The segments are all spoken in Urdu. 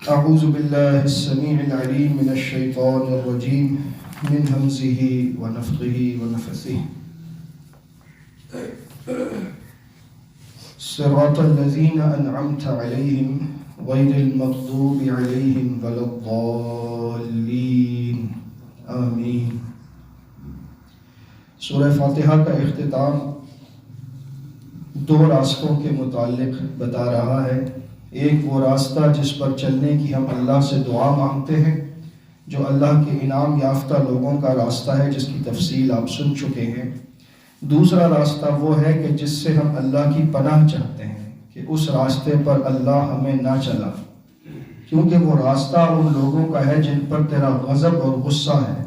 أعوذ بالله السميع العليم من الشيطان الرجيم من همزه ونفخه ونفثه صراط الذين أنعمت عليهم غير المغضوب عليهم ولا الضالين آمین۔ سورہ فاتحہ کا اختتام دو راستوں کے متعلق بتا رہا ہے۔ ایک وہ راستہ جس پر چلنے کی ہم اللہ سے دعا مانگتے ہیں، جو اللہ کے انعام یافتہ لوگوں کا راستہ ہے، جس کی تفصیل آپ سن چکے ہیں۔ دوسرا راستہ وہ ہے کہ جس سے ہم اللہ کی پناہ چاہتے ہیں کہ اس راستے پر اللہ ہمیں نہ چلا، کیونکہ وہ راستہ ان لوگوں کا ہے جن پر تیرا غضب اور غصہ ہے،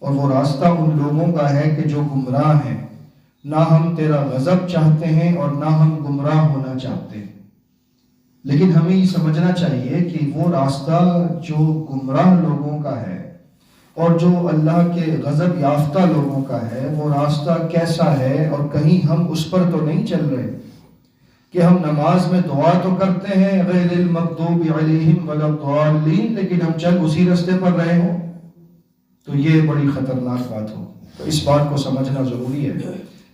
اور وہ راستہ ان لوگوں کا ہے کہ جو گمراہ ہیں۔ نہ ہم تیرا غضب چاہتے ہیں اور نہ ہم گمراہ ہونا چاہتے ہیں، لیکن ہمیں یہ سمجھنا چاہیے کہ وہ راستہ جو گمراہ لوگوں کا ہے اور جو اللہ کے غضب یافتہ لوگوں کا ہے، وہ راستہ کیسا ہے، اور کہیں ہم اس پر تو نہیں چل رہے کہ ہم نماز میں دعا تو کرتے ہیں غیر المغضوب علیہم ولا الضالین، لیکن ہم چل اسی راستے پر رہے ہوں، تو یہ بڑی خطرناک بات ہو۔ تو اس بات کو سمجھنا ضروری ہے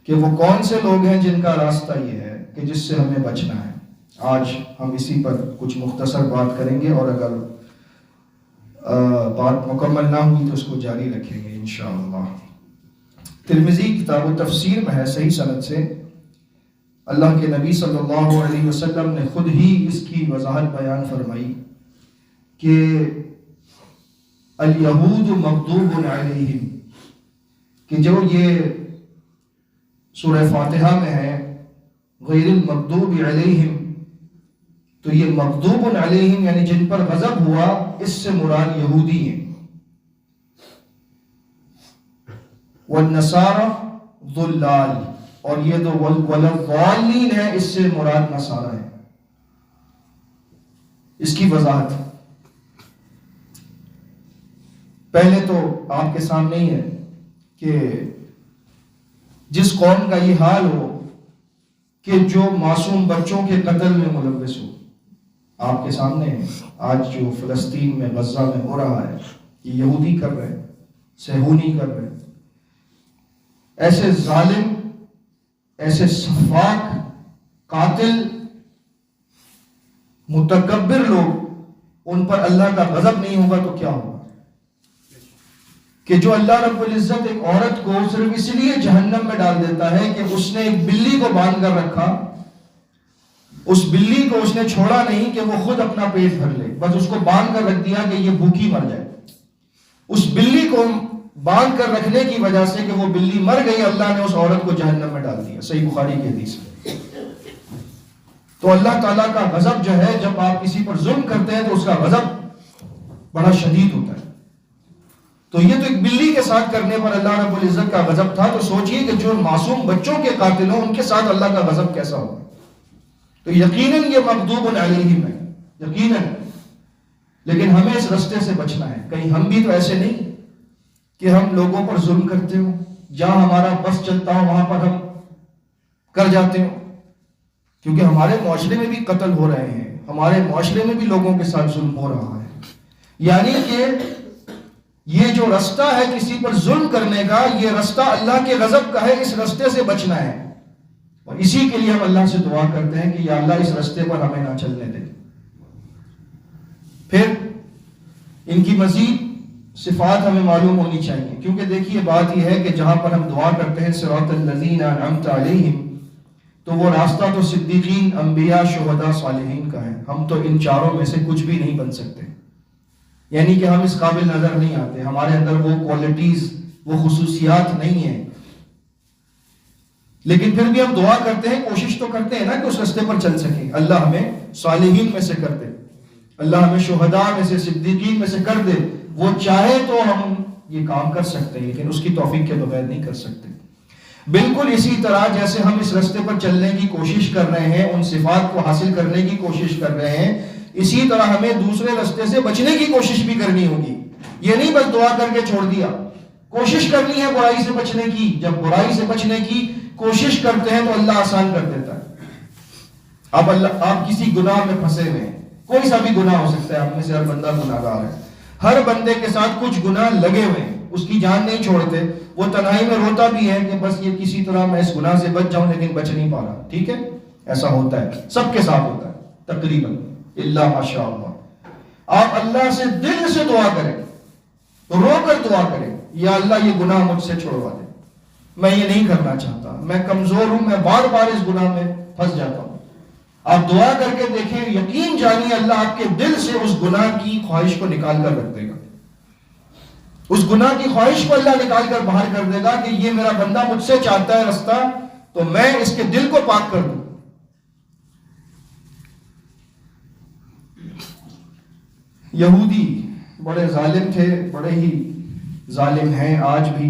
کہ وہ کون سے لوگ ہیں جن کا راستہ یہ ہے کہ جس سے ہمیں بچنا ہے۔ آج ہم اسی پر کچھ مختصر بات کریں گے، اور اگر بات مکمل نہ ہوئی تو اس کو جاری رکھیں گے انشاءاللہ۔ ترمذی کتاب التفسیر میں ہے صحیح سند سے، اللہ کے نبی صلی اللہ علیہ وسلم نے خود ہی اس کی وضاحت بیان فرمائی کہ الیہود مغضوب علیہم، کہ جو یہ سورہ فاتحہ میں ہے غیر المغضوب علیہم، تو یہ مغضوب علیہم یعنی جن پر غضب ہوا، اس سے مراد یہودی ہیں۔ والنصارى ضلال، اور یہ تو والضالین ہے، اس سے مراد نصارہ ہے۔ اس کی وضاحت پہلے تو آپ کے سامنے ہی ہے کہ جس قوم کا یہ حال ہو کہ جو معصوم بچوں کے قتل میں ملوث ہو، آپ کے سامنے ہے آج جو فلسطین میں غزہ میں ہو رہا ہے، یہ یہودی کر رہے ہیں، صہیونی کر رہے ہیں۔ ایسے ظالم، ایسے سفاک، قاتل، متکبر لوگ، ان پر اللہ کا غضب نہیں ہوگا تو کیا ہوگا؟ کہ جو اللہ رب العزت ایک عورت کو صرف اس لیے جہنم میں ڈال دیتا ہے کہ اس نے ایک بلی کو باندھ کر رکھا، اس بلی کو اس نے چھوڑا نہیں کہ وہ خود اپنا پیٹ بھر لے، بس اس کو باندھ کر رکھ دیا کہ یہ بھوکی مر جائے۔ اس بلی کو باندھ کر رکھنے کی وجہ سے کہ وہ بلی مر گئی، اللہ نے اس عورت کو جہنم میں ڈال دیا، صحیح بخاری کی حدیث ہے۔ تو اللہ تعالیٰ کا غضب جو ہے، جب آپ کسی پر ظلم کرتے ہیں تو اس کا غضب بڑا شدید ہوتا ہے۔ تو یہ تو ایک بلی کے ساتھ کرنے پر اللہ رب العزت کا غضب تھا، تو سوچئے کہ جو معصوم بچوں کے قاتل ہوں ان کے ساتھ اللہ کا غضب کیسا ہوگا؟ تو یقیناً یہ مغضوب علیہم ہے، یقیناً۔ لیکن ہمیں اس راستے سے بچنا ہے۔ کہیں ہم بھی تو ایسے نہیں کہ ہم لوگوں پر ظلم کرتے ہوں، جہاں ہمارا بس چلتا ہو وہاں پر ہم کر جاتے ہوں، کیونکہ ہمارے معاشرے میں بھی قتل ہو رہے ہیں، ہمارے معاشرے میں بھی لوگوں کے ساتھ ظلم ہو رہا ہے۔ یعنی کہ یہ جو راستہ ہے کسی پر ظلم کرنے کا، یہ راستہ اللہ کے غضب کا ہے، اس راستے سے بچنا ہے۔ اور اسی کے لیے ہم اللہ سے دعا کرتے ہیں کہ یا اللہ اس راستے پر ہمیں نہ چلنے دے۔ پھر ان کی مزید صفات ہمیں معلوم ہونی چاہیے، کیونکہ دیکھیے بات یہ ہے کہ جہاں پر ہم دعا کرتے ہیں صراط الذین انعمت علیہم، تو وہ راستہ تو صدیقین، انبیاء، شہداء، صالحین کا ہے۔ ہم تو ان چاروں میں سے کچھ بھی نہیں بن سکتے، یعنی کہ ہم اس قابل نظر نہیں آتے، ہمارے اندر وہ کوالٹیز، وہ خصوصیات نہیں ہیں۔ لیکن پھر بھی ہم دعا کرتے ہیں، کوشش تو کرتے ہیں نا کہ اس راستے پر چل سکیں۔ اللہ ہمیں صالحین میں سے کر دے، اللہ ہمیں شہداء میں سے، صدیقین میں سے کر دے۔ وہ چاہے تو ہم یہ کام کر سکتے ہیں، لیکن اس کی توفیق کے بغیر نہیں کر سکتے۔ بالکل اسی طرح جیسے ہم اس راستے پر چلنے کی کوشش کر رہے ہیں، ان صفات کو حاصل کرنے کی کوشش کر رہے ہیں، اسی طرح ہمیں دوسرے راستے سے بچنے کی کوشش بھی کرنی ہوگی۔ یہ نہیں بس دعا کر کے چھوڑ دیا، کوشش کرنی ہے برائی سے بچنے کی۔ جب برائی سے بچنے کی کوشش کرتے ہیں تو اللہ آسان کر دیتا ہے۔ اب آپ کسی گناہ میں پھنسے ہوئے ہیں، کوئی سا بھی گناہ ہو سکتا ہے، آپ میں سے ہر بندہ گناہگار ہے، ہر بندے کے ساتھ کچھ گناہ لگے ہوئے ہیں، اس کی جان نہیں چھوڑتے، وہ تنہائی میں روتا بھی ہے کہ بس یہ کسی طرح میں اس گناہ سے بچ جاؤں، لیکن بچ نہیں پا رہا. ٹھیک ہے، ایسا ہوتا ہے، سب کے ساتھ ہوتا ہے تقریباً، الا ماشاء اللہ. آپ اللہ سے دل سے دعا کریں، رو کر دعا کریں، یا اللہ یہ گناہ مجھ سے چھوڑوا دے، میں یہ نہیں کرنا چاہتا، میں کمزور ہوں، میں بار بار اس گناہ میں پھنس جاتا ہوں. آپ دعا کر کے دیکھیں، یقین جانیے اللہ آپ کے دل سے اس گناہ کی خواہش کو نکال کر رکھ دے گا. اس گناہ کی خواہش کو اللہ نکال کر باہر کر دے گا کہ یہ میرا بندہ مجھ سے چاہتا ہے رستہ، تو میں اس کے دل کو پاک کر دوں. یہودی بڑے ظالم تھے، بڑے ہی ظالم ہیں آج بھی.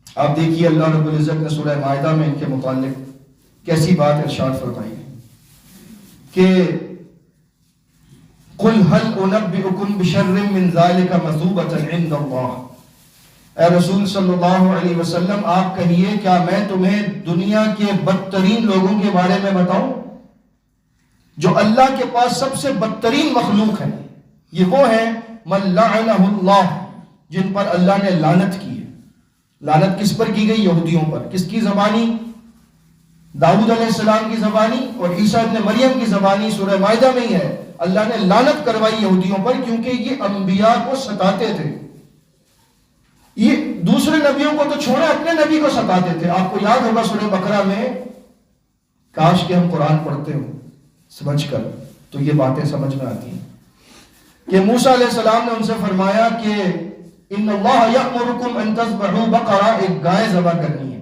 آپ دیکھیے اللہ رب العزت نے سورہ مائدہ میں ان کے متعلق کیسی بات ارشاد فرمائی ہے کہ قُلْ هَلْ أُنَبِّئُكُمْ بِشَرٍّ مِّن ذَلِكَ مَثُوبَةً عِندَ اللَّهِ. اے رسول صلی اللہ علیہ وسلم آپ کہیے کیا میں تمہیں دنیا کے بدترین لوگوں کے بارے میں بتاؤں؟ جو اللہ کے پاس سب سے بدترین مخلوق ہے، یہ وہ ہیں مَن لَعَنَهُ اللَّهُ، جن پر اللہ نے لعنت کی ہے. لعنت کس پر کی گئی؟ یہودیوں پر. کس کی زبانی؟ داؤد علیہ السلام کی زبانی اور عیسیٰ ابن مریم کی زبانی. سورہ مائدہ میں ہی ہے، اللہ نے لعنت کروائی یہودیوں پر کیونکہ یہ انبیاء کو ستاتے تھے. یہ دوسرے نبیوں کو تو چھوڑے، اپنے نبی کو ستاتے تھے. آپ کو یاد ہوگا سورہ بقرہ میں، کاش کہ ہم قرآن پڑھتے ہوں سمجھ کر، تو یہ باتیں سمجھ میں آتی ہیں کہ موسیٰ علیہ السلام نے ان سے فرمایا کہ ان اللہ یأمرکم ان تذبحوا بقرہ، ایک گائے ذبح کرنی ہے.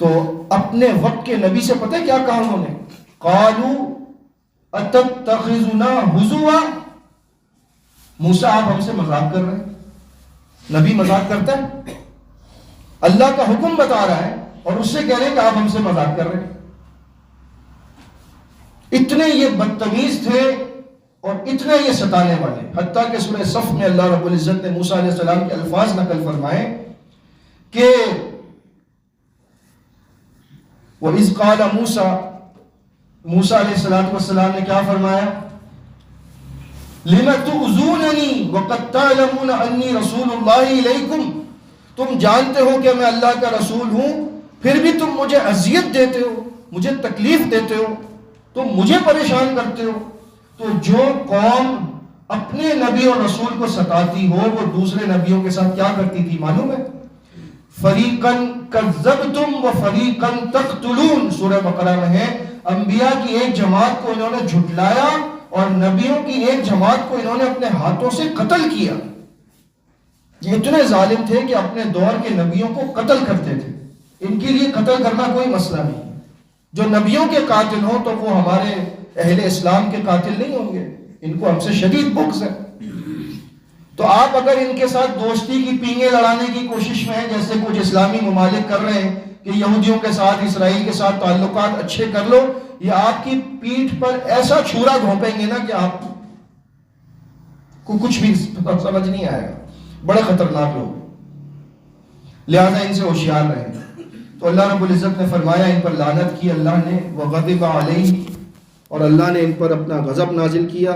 تو اپنے وقت کے نبی سے پتہ کیا کہا انہوں نے؟ قالوا اتتخذنا ہزوا، موسیٰ آپ ہم سے مذاق کر رہے ہیں؟ نبی مذاق کرتا ہے؟ اللہ کا حکم بتا رہا ہے اور اس سے کہہ رہے ہیں کہ آپ ہم سے مذاق کر رہے ہیں. اتنے یہ بدتمیز تھے اور اتنے یہ ستانے والے، حتیٰ کہ سورہ صف میں اللہ رب العزت نے موسیٰ علیہ السلام کے الفاظ نقل فرمائے کہ وَإِذْ قَالَ مُوسَى، موسیٰ علیہ السلام نے کیا فرمایا؟ لِمَ تُؤْذُونَنِي وَقَدْ تَعْلَمُونَ أَنِّي رَسُولُ اللَّهِ إِلَيْكُمْ، تم جانتے ہو کہ میں اللہ کا رسول ہوں، پھر بھی تم مجھے اذیت دیتے ہو، مجھے تکلیف دیتے ہو، تم مجھے پریشان کرتے ہو. تو جو قوم اپنے نبی اور رسول کو ستاتی ہو وہ دوسرے نبیوں کے ساتھ کیا کرتی تھی معلوم ہے؟ فَرِيقًا كَذَّبْتُمْ وَفَرِيقًا تَقْتُلُونَ. سورہ بقرہ میں ہے، انبیاء کی ایک جماعت کو انہوں نے جھٹلایا اور نبیوں کی ایک جماعت کو انہوں نے اپنے ہاتھوں سے قتل کیا. یہ اتنے ظالم تھے کہ اپنے دور کے نبیوں کو قتل کرتے تھے. ان کے لیے قتل کرنا کوئی مسئلہ نہیں. جو نبیوں کے قاتل ہوں تو وہ ہمارے اہل اسلام کے قاتل نہیں ہوں گے، ان کو ہم سے شدید بغض ہے. تو آپ اگر ان کے ساتھ دوستی کی پینگیں لڑانے کی کوشش میں ہیں، جیسے کچھ اسلامی ممالک کر رہے ہیں کہ یہودیوں کے ساتھ، اسرائیل کے ساتھ تعلقات اچھے کر لو، یہ آپ کی پیٹھ پر ایسا چھورا گھونپیں گے نا کہ آپ کو کچھ بھی سمجھ نہیں آئے گا. بڑے خطرناک لوگ، لہذا ان سے ہوشیار رہیں. تو اللہ رب العزت نے فرمایا ان پر لعنت کی اللہ نے، وغضب علیہ، اور اللہ نے ان پر اپنا غضب نازل کیا.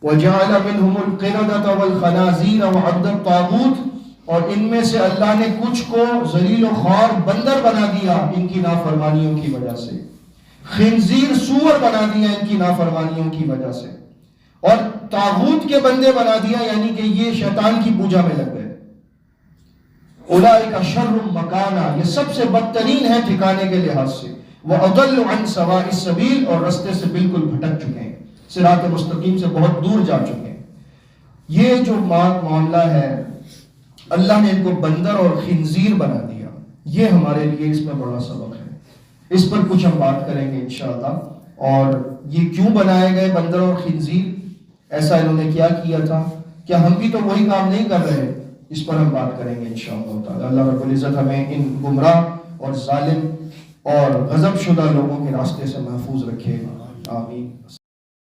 وجعل منهم القردة والخنازير وعبد الطاغوت، اور ان میں سے اللہ نے کچھ کو ذلیل و خوار بندر بنا دیا ان کی نافرمانیوں کی وجہ سے، خنزیر سور بنا دیا ان کی نافرمانیوں کی وجہ سے، اور طاغوت کے بندے بنا دیا، یعنی کہ یہ شیطان کی پوجا میں لگ گئے. اولئک شر مکانا، یہ سب سے بدترین ہے ٹھکانے کے لحاظ سے. وَأَضَلُّ عَنْ سَوَاءِ السَّبِيلِ، اور رستے سے بالکل بھٹک چکے ہیں، صراط مستقیم سے بہت دور جا چکے ہیں. یہ جو معاملہ ہے، اللہ نے ان کو بندر اور خنزیر بنا دیا، یہ ہمارے لیے اس میں بڑا سبق ہے. اس پر کچھ ہم بات کریں گے انشاءاللہ. اور یہ کیوں بنائے گئے بندر اور خنزیر، ایسا انہوں نے کیا کیا تھا؟ کیا ہم بھی تو وہی کام نہیں کر رہے؟ اس پر ہم بات کریں گے انشاءاللہ تعالی. اللہ رب العزت ہمیں ان گمراہ اور ظالم اور غضب شدہ لوگوں کے راستے سے محفوظ رکھے. آمین.